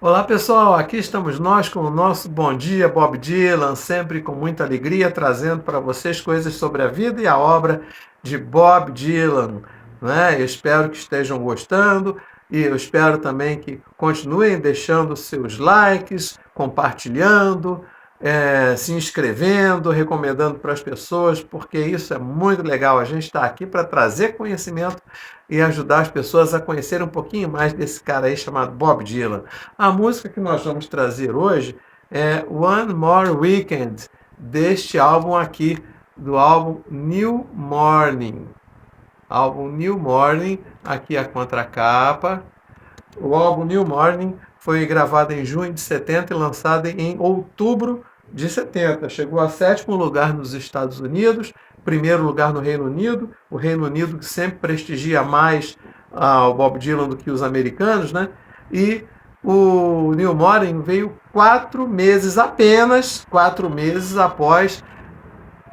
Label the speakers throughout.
Speaker 1: Olá pessoal, aqui estamos nós com o nosso Bom Dia Bob Dylan, sempre com muita alegria, trazendo para vocês coisas sobre a vida e a obra de Bob Dylan, né? Eu espero que estejam gostando e eu espero também que continuem deixando seus likes, compartilhando, se inscrevendo, recomendando para as pessoas, porque isso é muito legal. A gente está aqui para trazer conhecimento e ajudar as pessoas a conhecerem um pouquinho mais desse cara aí chamado Bob Dylan. A música que nós vamos trazer hoje é One More Weekend, deste álbum aqui, do álbum New Morning. Álbum New Morning, aqui a contracapa. O álbum New Morning foi gravado em junho de 70 e lançado em outubro de 70. Chegou a sétimo lugar nos Estados Unidos, primeiro lugar no Reino Unido. O Reino Unido que sempre prestigia mais o Bob Dylan do que os americanos, né? E o New Morning veio 4 meses, apenas 4 meses após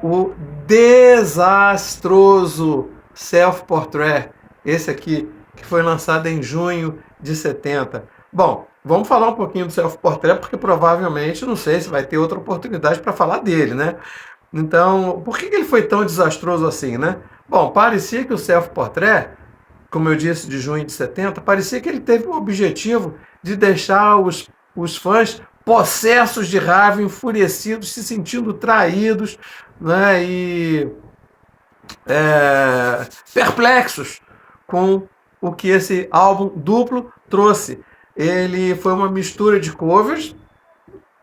Speaker 1: o desastroso Self Portrait, esse aqui, que foi lançado em junho de 70. Bom, vamos falar um pouquinho do Self Portrait, porque provavelmente, não sei se vai ter outra oportunidade para falar dele, né? Então, por que ele foi tão desastroso assim, né? Bom, parecia que o Self Portrait, como eu disse, de junho de 70, parecia que ele teve o objetivo de deixar os fãs possessos de raiva, enfurecidos, se sentindo traídos, né, e perplexos com o que esse álbum duplo trouxe. Ele foi uma mistura de covers,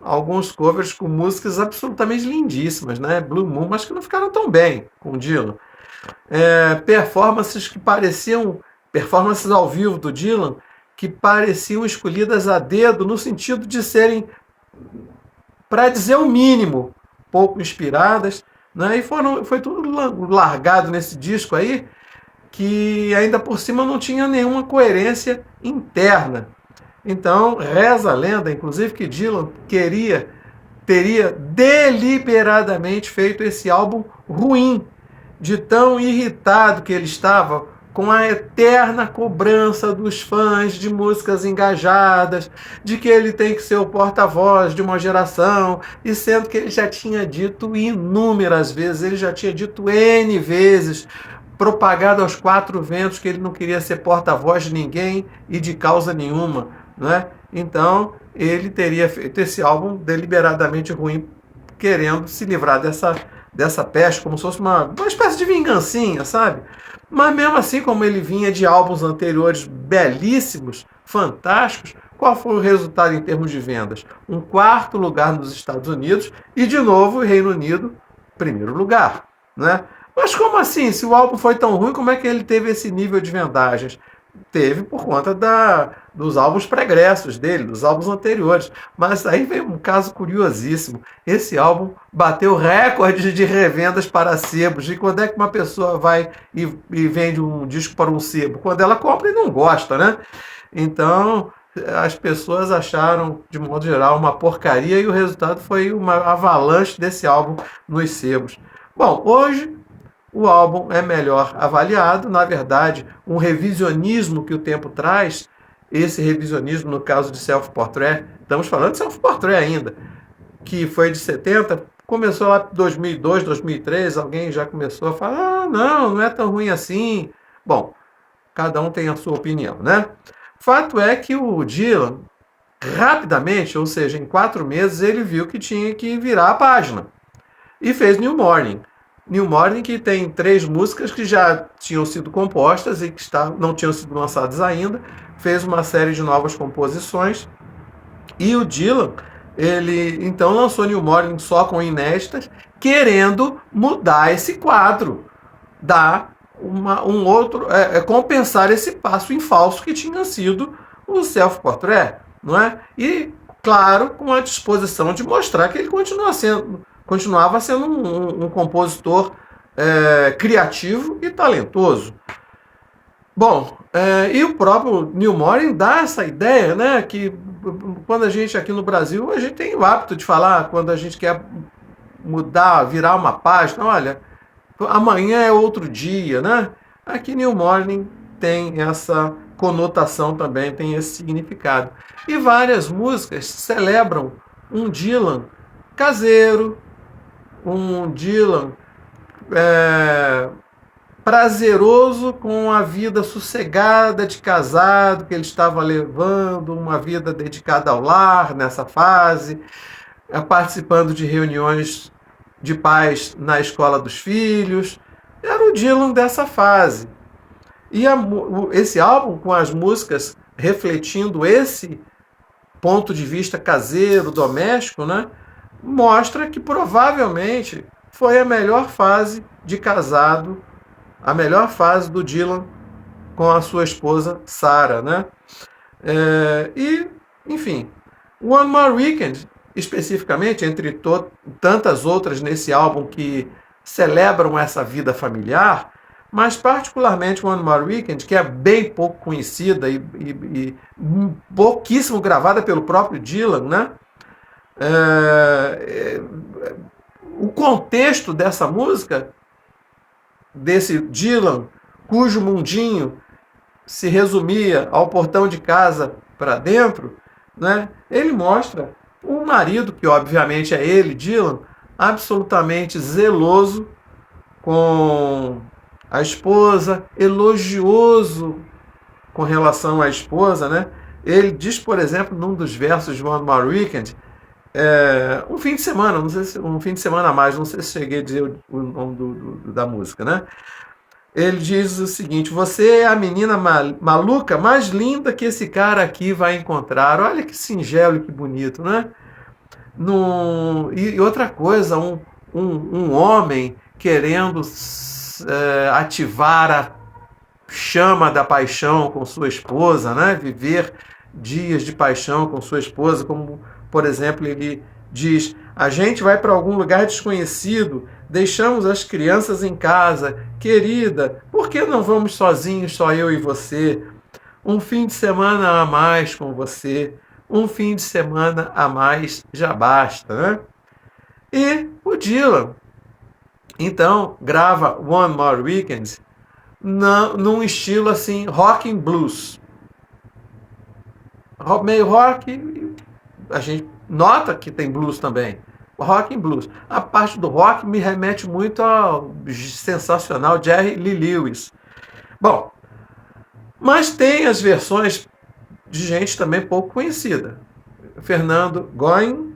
Speaker 1: alguns covers com músicas absolutamente lindíssimas, né? Blue Moon, mas que não ficaram tão bem com o Dylan. Performances que pareciam performances ao vivo do Dylan que pareciam escolhidas a dedo no sentido de serem, para dizer o mínimo, pouco inspiradas, né? E foi tudo largado nesse disco aí, que ainda por cima não tinha nenhuma coerência interna. Então, reza a lenda, inclusive, que Dylan teria deliberadamente feito esse álbum ruim, de tão irritado que ele estava com a eterna cobrança dos fãs de músicas engajadas, de que ele tem que ser o porta-voz de uma geração, e sendo que ele já tinha dito inúmeras vezes, ele já tinha dito N vezes, propagado aos quatro ventos, que ele não queria ser porta-voz de ninguém e de causa nenhuma, né? Então, ele teria feito esse álbum deliberadamente ruim, querendo se livrar dessa peste, como se fosse uma espécie de vingancinha, sabe? Mas mesmo assim, como ele vinha de álbuns anteriores belíssimos, fantásticos, qual foi o resultado em termos de vendas? Um quarto lugar nos Estados Unidos e, de novo, o Reino Unido, primeiro lugar, né? Mas como assim? Se o álbum foi tão ruim, como é que ele teve esse nível de vendagens? Teve por conta dos álbuns pregressos dele, dos álbuns anteriores. Mas aí veio um caso curiosíssimo. Esse álbum bateu recordes de revendas para sebos. E quando é que uma pessoa vai e vende um disco para um sebo? Quando ela compra e não gosta, né? Então, as pessoas acharam, de modo geral, uma porcaria e o resultado foi uma avalanche desse álbum nos sebos. Bom, hoje o álbum é melhor avaliado. Na verdade, um revisionismo que o tempo traz, esse revisionismo no caso de Self Portrait, estamos falando de Self Portrait ainda, que foi de 70, começou lá em 2002, 2003, alguém já começou a falar, não é tão ruim assim. Bom, cada um tem a sua opinião, né? Fato é que o Dylan, rapidamente, ou seja, em 4 meses, ele viu que tinha que virar a página e fez New Morning. New Morning, que tem 3 músicas que já tinham sido compostas e que não tinham sido lançadas ainda, fez uma série de novas composições. E o Dylan, ele então lançou New Morning só com inéditas, querendo mudar esse quadro, dar um outro, compensar esse passo em falso que tinha sido o Self Portrait, não é? E claro, com a disposição de mostrar que ele continuava sendo um compositor criativo e talentoso. Bom, e o próprio Neil Morning dá essa ideia, né, que quando a gente aqui no Brasil, a gente tem o hábito de falar, quando a gente quer mudar, virar uma página, olha, amanhã é outro dia, né? Aqui Neil Morning tem conotação também, tem esse significado. E várias músicas celebram um Dylan caseiro, um Dylan prazeroso com a vida sossegada de casado que ele estava levando, uma vida dedicada ao lar nessa fase, participando de reuniões de pais na escola dos filhos. Era o Dylan dessa fase. E esse álbum, com as músicas refletindo esse ponto de vista caseiro, doméstico, né, mostra que provavelmente foi a melhor fase de casado, a melhor fase do Dylan com a sua esposa Sarah, né? Enfim, One More Weekend, especificamente, entre tantas outras nesse álbum que celebram essa vida familiar, mas particularmente One More Weekend, que é bem pouco conhecida e pouquíssimo gravada pelo próprio Dylan, né? O contexto dessa música, desse Dylan, cujo mundinho se resumia ao portão de casa para dentro, né? Ele mostra um marido, que obviamente é ele, Dylan, absolutamente zeloso com a esposa, elogioso com relação à esposa, né? Ele diz, por exemplo, num dos versos de One More Weekend, um fim de semana, não sei se um fim de semana a mais, não sei se cheguei a dizer o nome da música, né? Ele diz o seguinte: você é a menina maluca mais linda que esse cara aqui vai encontrar. Olha que singelo e que bonito, né? E outra coisa, um homem querendo ativar a chama da paixão com sua esposa, né? Viver dias de paixão com sua esposa, como, por exemplo, ele diz: a gente vai para algum lugar desconhecido, deixamos as crianças em casa, querida, por que não vamos sozinhos, só eu e você? Um fim de semana a mais com você, um fim de semana a mais já basta, né? E o Dylan, então, grava One More Weekend num estilo assim, rock and blues. Meio rock, a gente nota que tem blues também. Rock and blues. A parte do rock me remete muito ao sensacional Jerry Lee Lewis. Bom, mas tem as versões de gente também pouco conhecida. Fernando Goin,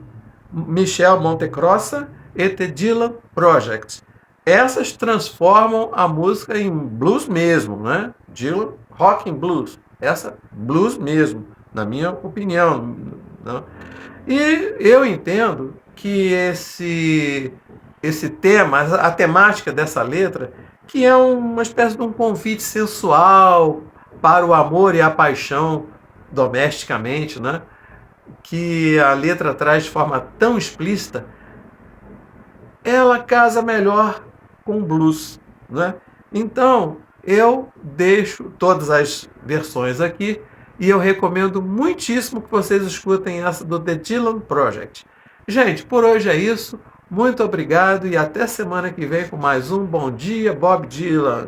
Speaker 1: Michel Montecrossa e The Dylan Project. Essas transformam a música em blues mesmo, né? Dylan, rock and blues. Essa, blues mesmo, na minha opinião. Né? E eu entendo que esse tema, a temática dessa letra, que é uma espécie de um convite sensual para o amor e a paixão domesticamente, né? Que a letra traz de forma tão explícita, ela casa melhor com blues, né? Então, eu deixo todas as versões aqui e eu recomendo muitíssimo que vocês escutem essa do The Dylan Project. Gente, por hoje é isso. Muito obrigado e até semana que vem com mais um Bom Dia, Bob Dylan.